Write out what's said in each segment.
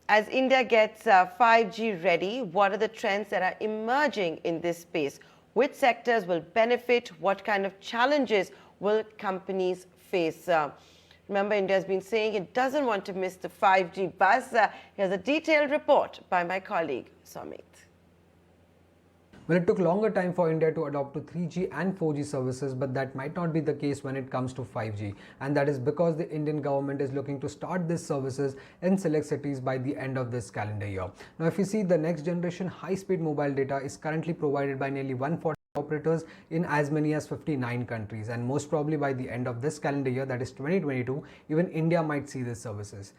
As India gets 5G ready, what are the trends that are emerging in this space? Which sectors will benefit? What kind of challenges will companies face? Remember, India has been saying it doesn't want to miss the 5G buzz. Here's a detailed report by my colleague, Sumit. Well, it took longer time for India to adopt to 3G and 4G services, but that might not be the case when it comes to 5G. And that is because the Indian government is looking to start these services in select cities by the end of this calendar year. Now, if you see, the next generation high-speed mobile data is currently provided by nearly 140 operators in as many as 59 countries, and most probably by the end of this calendar year, that is 2022, even India might see these services.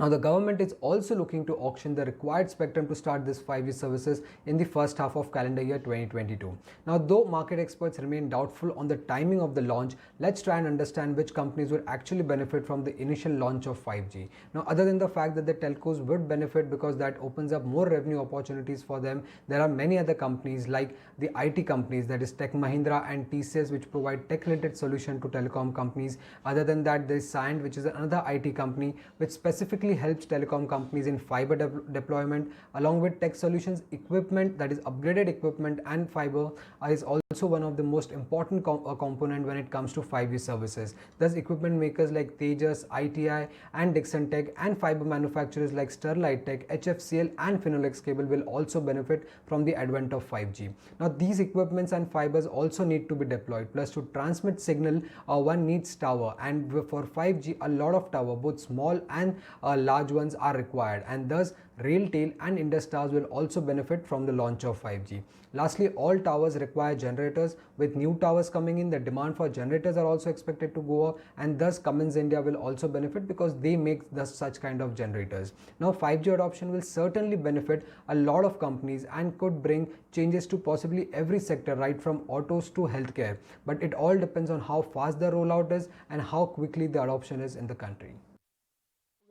Now, the government is also looking to auction the required spectrum to start this 5G services in the first half of calendar year 2022. Now, though market experts remain doubtful on the timing of the launch, let's try and understand which companies would actually benefit from the initial launch of 5G. Now, other than the fact that the telcos would benefit because that opens up more revenue opportunities for them, there are many other companies like the IT companies, that is Tech Mahindra and TCS, which provide tech-related solution to telecom companies. Other than that, there is Cyient, which is another IT company which specifically helps telecom companies in fiber deployment, along with tech solutions equipment, that is upgraded equipment, and fiber is also one of the most important component when it comes to 5G services. Thus, equipment makers like Tejas, ITI and Dixon Tech, and fiber manufacturers like SterliteTech, HFCL and Finolex Cable will also benefit from the advent of 5G. Now, these equipments and fibers also need to be deployed, plus to transmit signal one needs tower, and for 5G a lot of tower, both small and large ones, are required, and thus RailTel and Indus will also benefit from the launch of 5G. Lastly, all towers require generators. With new towers coming in, the demand for generators are also expected to go up, and thus Cummins India will also benefit because they make such kind of generators. Now, 5G adoption will certainly benefit a lot of companies and could bring changes to possibly every sector, right from autos to healthcare. But it all depends on how fast the rollout is and how quickly the adoption is in the country.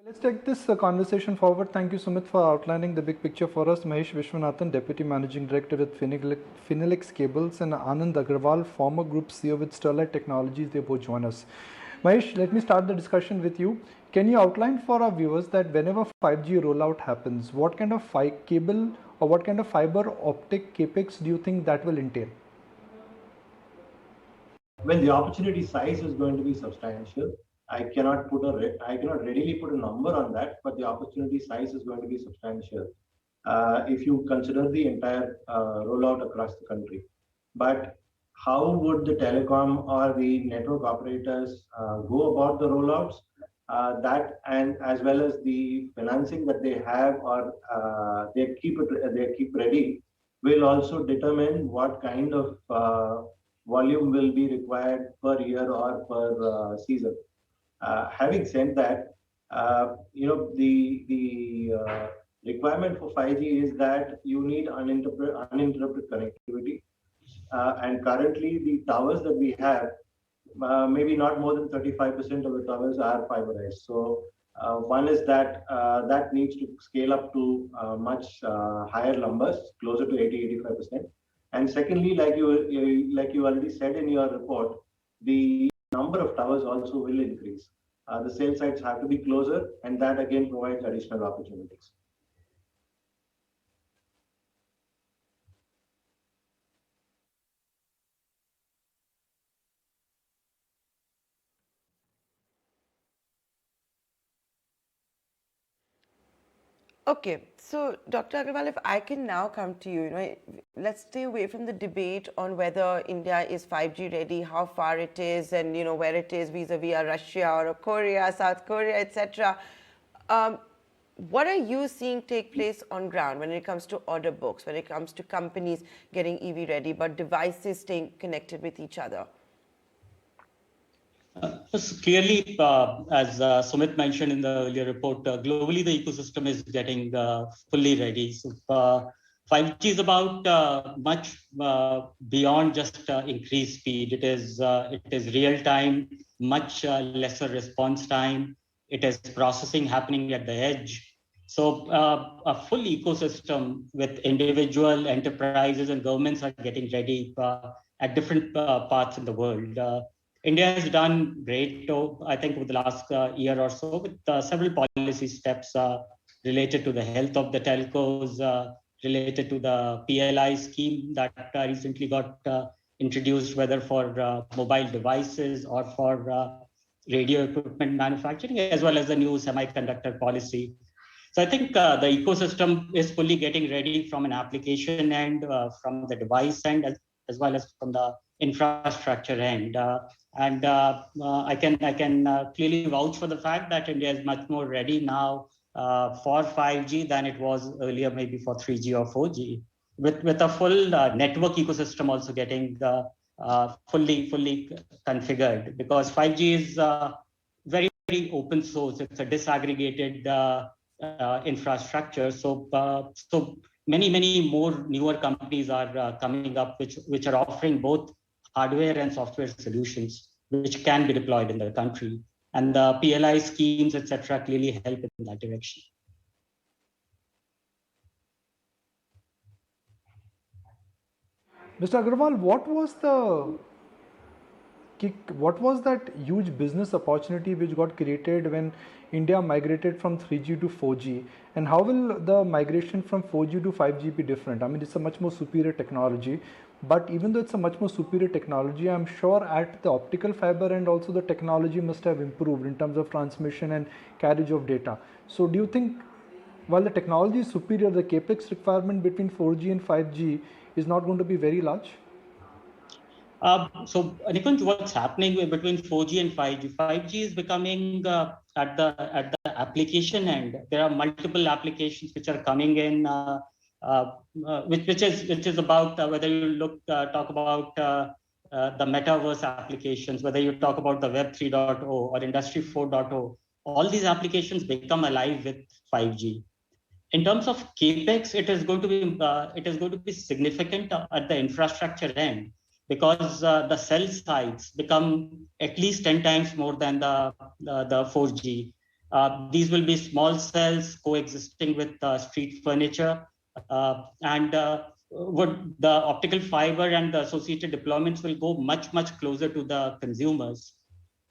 Let's take this conversation forward. Thank you, Sumit, for outlining the big picture for us. Mahesh Viswanathan, Deputy Managing Director with Finolex Cables, and Anand Agarwal, former Group CEO with SterliteTechnologies. They both join us. Mahesh, let me start the discussion with you. Can you outline for our viewers that whenever 5G rollout happens, what kind of cable or what kind of fiber optic CAPEX do you think that will entail? Well, the opportunity size is going to be substantial. I cannot readily put a number on that, but the opportunity size is going to be substantial if you consider the entire rollout across the country. But how would the telecom or the network operators go about the rollouts? That, and as well as the financing that they have or they keep ready, will also determine what kind of volume will be required per year or per season. Having said that, the requirement for 5G is that you need uninterrupted connectivity. And currently, the towers that we have, maybe not more than 35% of the towers are fiberized. So one is that that needs to scale up to much higher numbers, closer to 80-85%. And secondly, like you already said in your report, the number of towers also will increase. The cell sites have to be closer, and that again provides additional opportunities. Okay, so Dr. Agarwal, if I can now come to you, let's stay away from the debate on whether India is 5G ready, how far it is, and where it is vis-a-vis Russia or Korea, South Korea, etc. What are you seeing take place on ground when it comes to order books, when it comes to companies getting EV ready, but devices staying connected with each other? Clearly, as Sumit mentioned in the earlier report, globally the ecosystem is getting fully ready. So 5G is about much beyond just increased speed. It is real time, much lesser response time. It is processing happening at the edge. So a full ecosystem with individual enterprises and governments are getting ready at different parts in the world. India has done great, I think, over the last year or so with several policy steps related to the health of the telcos, related to the PLI scheme that recently got introduced, whether for mobile devices or for radio equipment manufacturing, as well as the new semiconductor policy. So I think the ecosystem is fully getting ready from an application end, from the device end, as well as from the infrastructure end. I can clearly vouch for the fact that India is much more ready now for 5G than it was earlier, maybe for 3G or 4G, with a full network ecosystem also getting fully configured, because 5G is very open source. It's a disaggregated infrastructure. So many more newer companies are coming up, which are offering both hardware and software solutions, which can be deployed in the country. And the PLI schemes, etc., clearly help in that direction. Mr. Agarwal, what was that huge business opportunity which got created when India migrated from 3G to 4G, and how will the migration from 4G to 5G be different? I mean, it's a much more superior technology, but even though it's a much more superior technology, I'm sure at the optical fiber and also the technology must have improved in terms of transmission and carriage of data. So do you think, while the technology is superior, the CAPEX requirement between 4G and 5G is not going to be very large? So Nikunj, what's happening between 4G and 5G? 5G is becoming at the application end. There are multiple applications which are coming in, which is about whether you talk about the metaverse applications, whether you talk about the Web 3.0 or Industry 4.0. All these applications become alive with 5G. In terms of CAPEX, it is going to be significant at the infrastructure end, because the cell sites become at least 10 times more than the 4G. These will be small cells coexisting with street furniture, and the optical fiber and the associated deployments will go much closer to the consumers.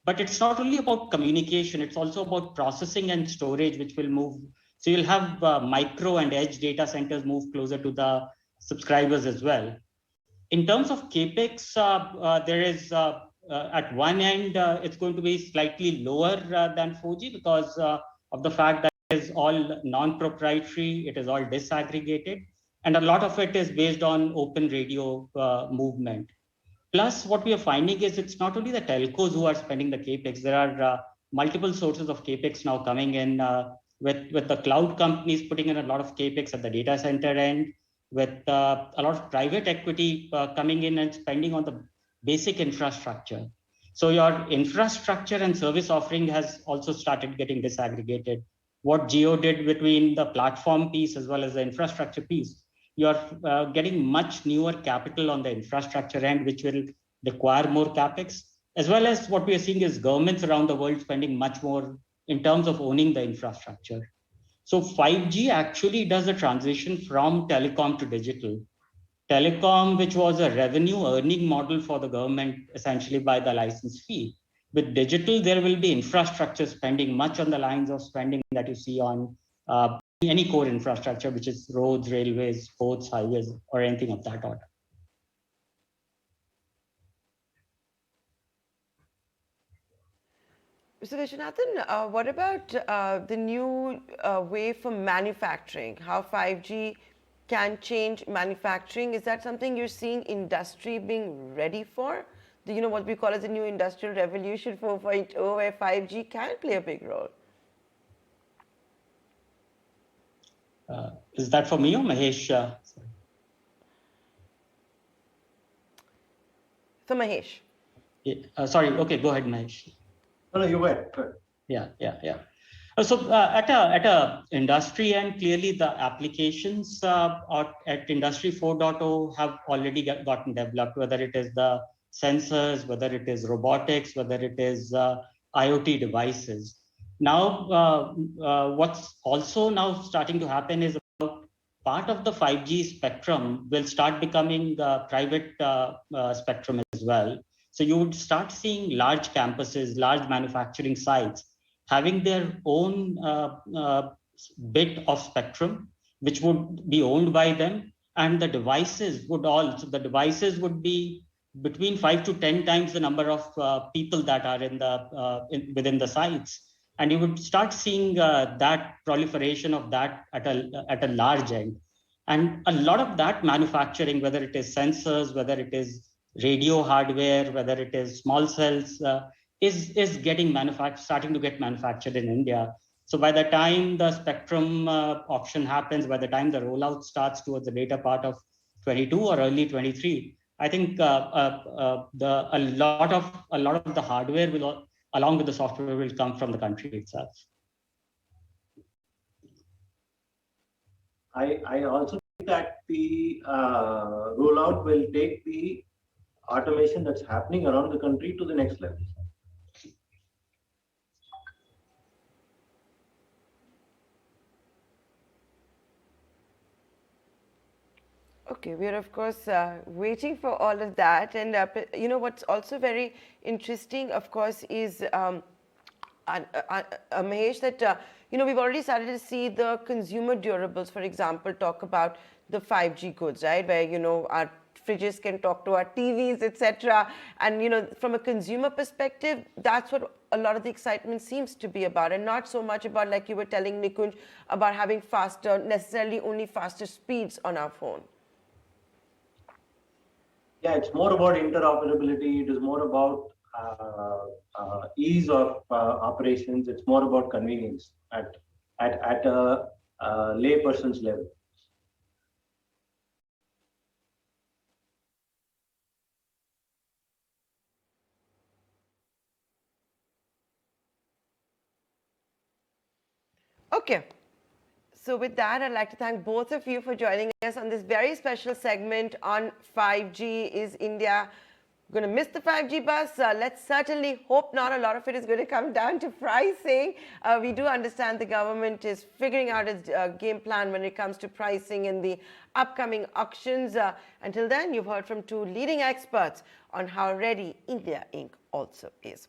But it's not only about communication, it's also about processing and storage, which will move. So you'll have micro and edge data centers move closer to the subscribers as well. In terms of CAPEX, there is at one end, it's going to be slightly lower than 4G because of the fact that it is all non-proprietary, it is all disaggregated, and a lot of it is based on open radio movement. Plus, what we are finding is it's not only the telcos who are spending the CAPEX, there are multiple sources of CAPEX now coming in, with the cloud companies putting in a lot of CAPEX at the data center end, with a lot of private equity coming in and spending on the basic infrastructure. So your infrastructure and service offering has also started getting disaggregated. What Geo did between the platform piece as well as the infrastructure piece, you're getting much newer capital on the infrastructure end, which will require more CAPEX, as well as what we are seeing is governments around the world spending much more in terms of owning the infrastructure. So 5G actually does a transition from telecom to digital. Telecom, which was a revenue earning model for the government, essentially by the license fee. With digital, there will be infrastructure spending much on the lines of spending that you see on any core infrastructure, which is roads, railways, ports, highways, or anything of that order. Mr. Viswanathan, what about the new way for manufacturing? How 5G can change manufacturing? Is that something you're seeing industry being ready for? You know, what we call as the new industrial revolution 4.0, where 5G can play a big role? Is that for me or Mahesh? So Mahesh. Sorry, okay, go ahead, Mahesh. No, you went. Good. Yeah. So at a industry end, clearly the applications at Industry 4.0 have already gotten developed, whether it is the sensors, whether it is robotics, whether it is IoT devices. Now, what's also now starting to happen is about part of the 5G spectrum will start becoming private spectrum as well. So you would start seeing large campuses, large manufacturing sites having their own bit of spectrum, which would be owned by them, and the devices would be between 5 to 10 times the number of people that are within the sites, and you would start seeing that proliferation of that at a large end, and a lot of that manufacturing, whether it is sensors, whether it is radio hardware, whether it is small cells, is starting to get manufactured in India. So by the time the spectrum auction happens, by the time the rollout starts towards the later part of 22 or early 23, I think a lot of the hardware will, along with the software, will come from the country itself. I also think that the rollout will take the automation that's happening around the country to the next level. Okay, we are of course waiting for all of that, and what's also very interesting, of course, is Mahesh, that we've already started to see the consumer durables, for example, talk about the 5G goods, right? Where our fridges can talk to our TVs, etc. And from a consumer perspective, that's what a lot of the excitement seems to be about, and not so much about, like you were telling Nikunj, about having necessarily only faster speeds on our phone. Yeah, it's more about interoperability. It is more about ease of operations. It's more about convenience at a layperson's level. Okay. So with that, I'd like to thank both of you for joining us on this very special segment on 5G. Is India going to miss the 5G bus? Let's certainly hope not. A lot of it is going to come down to pricing. We do understand the government is figuring out its game plan when it comes to pricing in the upcoming auctions. Until then, you've heard from two leading experts on how ready India Inc. also is.